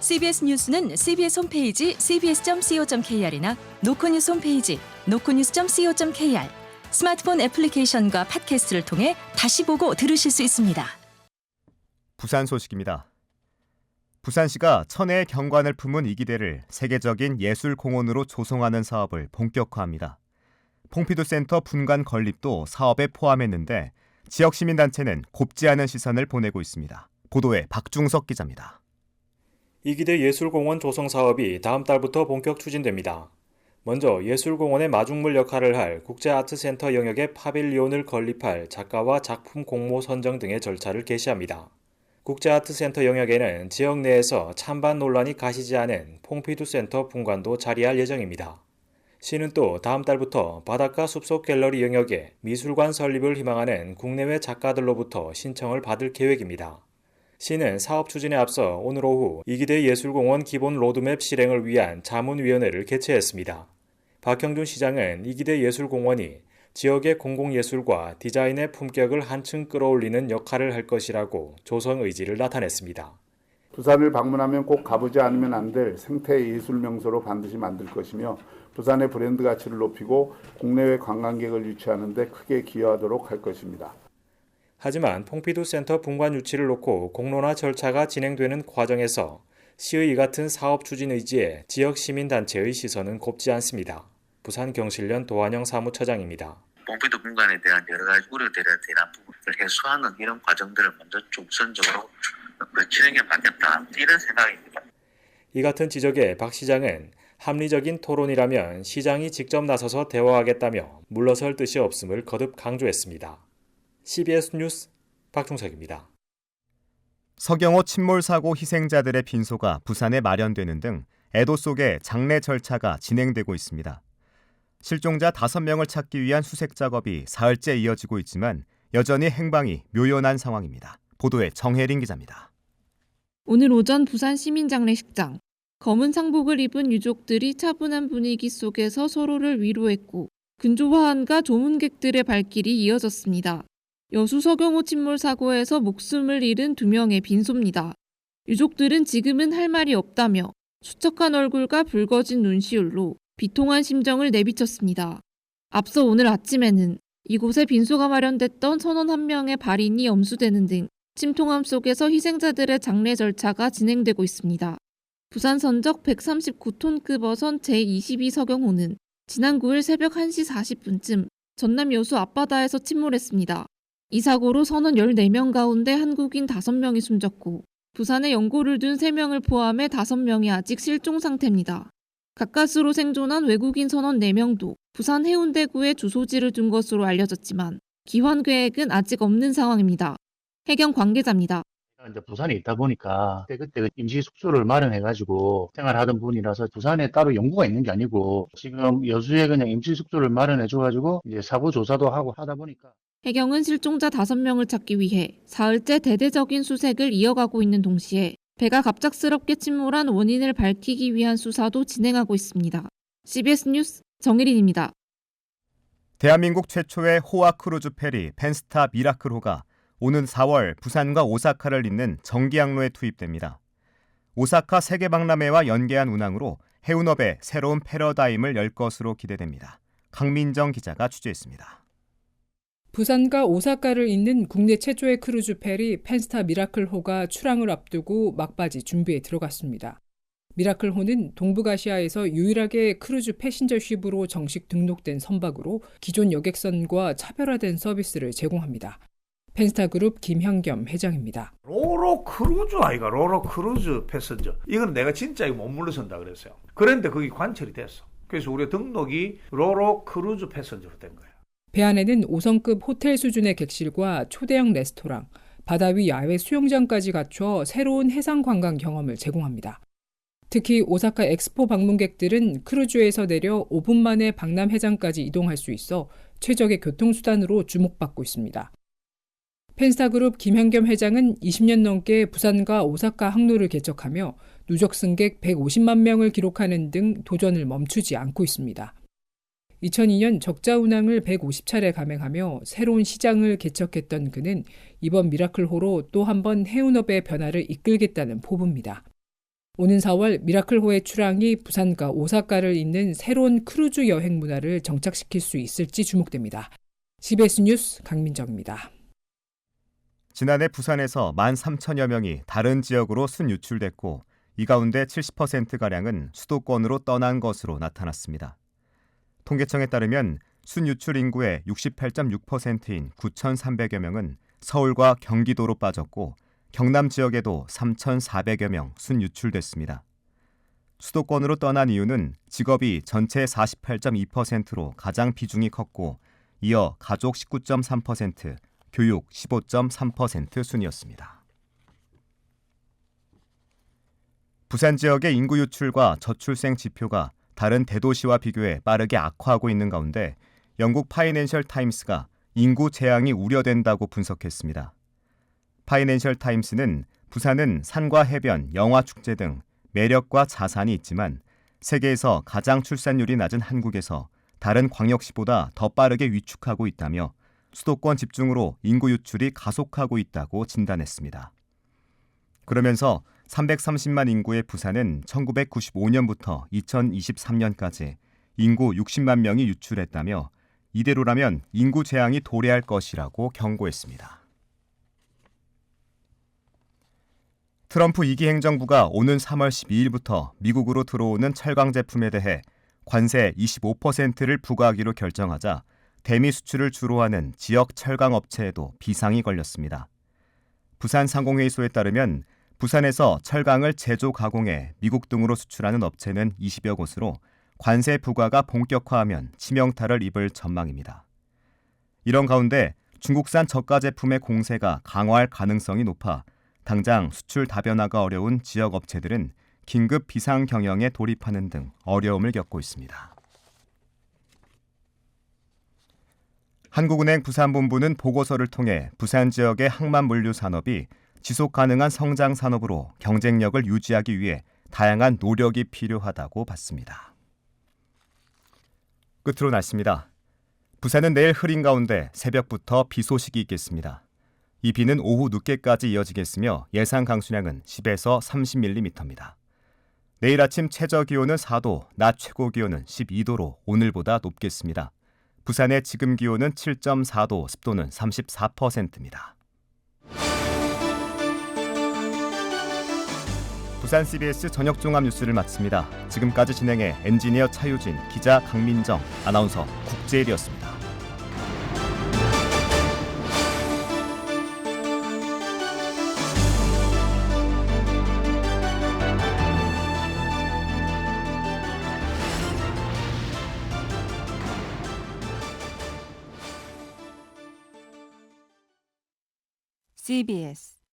CBS 뉴스는 CBS 홈페이지 cbs.co.kr이나 노코뉴스 홈페이지 노코뉴스.co.kr, 스마트폰 애플리케이션과 팟캐스트를 통해 다시 보고 들으실 수 있습니다. 부산 소식입니다. 부산시가 천혜의 경관을 품은 이 기대를 세계적인 예술공원으로 조성하는 사업을 본격화합니다. 퐁피두센터 분관 건립도 사업에 포함했는데 지역 시민단체는 곱지 않은 시선을 보내고 있습니다. 보도에 박중석 기자입니다. 이기대 예술공원 조성 사업이 다음 달부터 본격 추진됩니다. 먼저 예술공원의 마중물 역할을 할 국제아트센터 영역의 파빌리온을 건립할 작가와 작품 공모 선정 등의 절차를 개시합니다. 국제아트센터 영역에는 지역 내에서 찬반 논란이 가시지 않은 퐁피두센터 분관도 자리할 예정입니다. 시는 또 다음 달부터 바닷가 숲속 갤러리 영역에 미술관 설립을 희망하는 국내외 작가들로부터 신청을 받을 계획입니다. 시는 사업 추진에 앞서 오늘 오후 이기대 예술공원 기본 로드맵 실행을 위한 자문위원회를 개최했습니다. 박형준 시장은 이기대 예술공원이 지역의 공공예술과 디자인의 품격을 한층 끌어올리는 역할을 할 것이라고 조성 의지를 나타냈습니다. 부산을 방문하면 꼭 가보지 않으면 안 될 생태 예술 명소로 반드시 만들 것이며 부산의 브랜드 가치를 높이고 국내외 관광객을 유치하는 데 크게 기여하도록 할 것입니다. 하지만 퐁피두센터 분관 유치를 놓고 공론화 절차가 진행되는 과정에서 시의 이 같은 사업 추진 의지에 지역 시민단체의 시선은 곱지 않습니다. 부산경실련 도한영 사무처장입니다. 퐁피두 분관에 대한 여러 가지 우려들에 대한 부분을 해소하는 이런 과정들을 먼저 우선적으로 거치는 게 맞겠다, 이런 생각입니다. 이 같은 지적에 박 시장은 합리적인 토론이라면 시장이 직접 나서서 대화하겠다며 물러설 뜻이 없음을 거듭 강조했습니다. CBS 뉴스 박중석입니다. 서경호 침몰 사고 희생자들의 빈소가 부산에 마련되는 등 애도 속에 장례 절차가 진행되고 있습니다. 실종자 5명을 찾기 위한 수색 작업이 사흘째 이어지고 있지만 여전히 행방이 묘연한 상황입니다. 보도에 정혜린 기자입니다. 오늘 오전 부산 시민장례식장. 검은 상복을 입은 유족들이 차분한 분위기 속에서 서로를 위로했고 근조화한과 조문객들의 발길이 이어졌습니다. 여수 서경호 침몰 사고에서 목숨을 잃은 2명의 빈소입니다. 유족들은 지금은 할 말이 없다며 수척한 얼굴과 붉어진 눈시울로 비통한 심정을 내비쳤습니다. 앞서 오늘 아침에는 이곳에 빈소가 마련됐던 선원 1명의 발인이 엄수되는 등 침통함 속에서 희생자들의 장례 절차가 진행되고 있습니다. 부산 선적 139톤급 어선 제22 서경호는 지난 9일 새벽 1시 40분쯤 전남 여수 앞바다에서 침몰했습니다. 이 사고로 선원 14명 가운데 한국인 5명이 숨졌고 부산에 연고를 둔 3명을 포함해 5명이 아직 실종 상태입니다. 가까스로 생존한 외국인 선원 4명도 부산 해운대구에 주소지를 둔 것으로 알려졌지만 귀환 계획은 아직 없는 상황입니다. 해경 관계자입니다. 이제 부산에 있다 보니까 그때 임시 숙소를 마련해가지고 생활하던 분이라서 부산에 따로 연구가 있는 게 아니고 지금 여수에 그냥 임시 숙소를 마련해줘가지고 이제 사고 조사도 하고 하다 보니까. 해경은 실종자 5명을 찾기 위해 사흘째 대대적인 수색을 이어가고 있는 동시에 배가 갑작스럽게 침몰한 원인을 밝히기 위한 수사도 진행하고 있습니다. CBS 뉴스 정혜린입니다. 대한민국 최초의 호화 크루즈 페리 펜스타 미라클호가 오는 4월 부산과 오사카를 잇는 정기항로에 투입됩니다. 오사카 세계박람회와 연계한 운항으로 해운업에 새로운 패러다임을 열 것으로 기대됩니다. 강민정 기자가 취재했습니다. 부산과 오사카를 잇는 국내 최초의 크루즈 페리 펜스타 미라클호가 출항을 앞두고 막바지 준비에 들어갔습니다. 미라클호는 동북아시아에서 유일하게 크루즈 패신저 쉽으로 정식 등록된 선박으로 기존 여객선과 차별화된 서비스를 제공합니다. 펜스타그룹 김형겸 회장입니다. 로로 크루즈 아이가 로로 크루즈 패선저. 이건 내가 진짜 이거 못 물러선다 그랬어요. 그런데 그게 관철이 됐어. 그래서 우리 등록이 로로 크루즈 패선저로 된 거예요. 배 안에는 5성급 호텔 수준의 객실과 초대형 레스토랑, 바다 위 야외 수영장까지 갖춰 새로운 해상 관광 경험을 제공합니다. 특히 오사카 엑스포 방문객들은 크루즈에서 내려 5분 만에 박람 해상까지 이동할 수 있어 최적의 교통수단으로 주목받고 있습니다. 펜스타그룹 김현겸 회장은 20년 넘게 부산과 오사카 항로를 개척하며 누적 승객 150만 명을 기록하는 등 도전을 멈추지 않고 있습니다. 2002년 적자 운항을 150차례 감행하며 새로운 시장을 개척했던 그는 이번 미라클호로 또 한 번 해운업의 변화를 이끌겠다는 포부입니다. 오는 4월 미라클호의 출항이 부산과 오사카를 잇는 새로운 크루즈 여행 문화를 정착시킬 수 있을지 주목됩니다. CBS 뉴스 강민정입니다. 지난해 부산에서 13,000여 명이 다른 지역으로 순유출됐고 이 가운데 70%가량은 수도권으로 떠난 것으로 나타났습니다. 통계청에 따르면 순유출 인구의 68.6%인 9,300여 명은 서울과 경기도로 빠졌고 경남 지역에도 3,400여 명 순유출됐습니다. 수도권으로 떠난 이유는 직업이 전체 48.2%로 가장 비중이 컸고 이어 가족 19.3%, 교육 15.3% 순이었습니다. 부산 지역의 인구 유출과 저출생 지표가 다른 대도시와 비교해 빠르게 악화하고 있는 가운데 영국 파이낸셜 타임스가 인구 재앙이 우려된다고 분석했습니다. 파이낸셜 타임스는 부산은 산과 해변, 영화 축제 등 매력과 자산이 있지만 세계에서 가장 출산율이 낮은 한국에서 다른 광역시보다 더 빠르게 위축하고 있다며 수도권 집중으로 인구 유출이 가속하고 있다고 진단했습니다. 그러면서 330만 인구의 부산은 1995년부터 2023년까지 인구 60만 명이 유출했다며 이대로라면 인구 재앙이 도래할 것이라고 경고했습니다. 트럼프 2기 행정부가 오는 3월 12일부터 미국으로 들어오는 철강 제품에 대해 관세 25%를 부과하기로 결정하자 대미 수출을 주로 하는 지역 철강 업체에도 비상이 걸렸습니다. 부산상공회의소에 따르면 부산에서 철강을 제조 가공해 미국 등으로 수출하는 업체는 20여 곳으로 관세 부과가 본격화하면 치명타를 입을 전망입니다. 이런 가운데 중국산 저가 제품의 공세가 강화할 가능성이 높아 당장 수출 다변화가 어려운 지역 업체들은 긴급 비상 경영에 돌입하는 등 어려움을 겪고 있습니다. 한국은행 부산본부는 보고서를 통해 부산 지역의 항만 물류 산업이 지속 가능한 성장 산업으로 경쟁력을 유지하기 위해 다양한 노력이 필요하다고 봤습니다. 끝으로 날씨입니다. 부산은 내일 흐린 가운데 새벽부터 비 소식이 있겠습니다. 이 비는 오후 늦게까지 이어지겠으며 예상 강수량은 10에서 30mm입니다. 내일 아침 최저 기온은 4도, 낮 최고 기온은 12도로 오늘보다 높겠습니다. 부산의 지금 기온은 7.4도, 습도는 34%입니다. 부산 CBS 저녁 종합 뉴스를 마칩니다. 지금까지 진행해 엔지니어 차유진, 기자 강민정, 아나운서 국재일이었습니다. CBS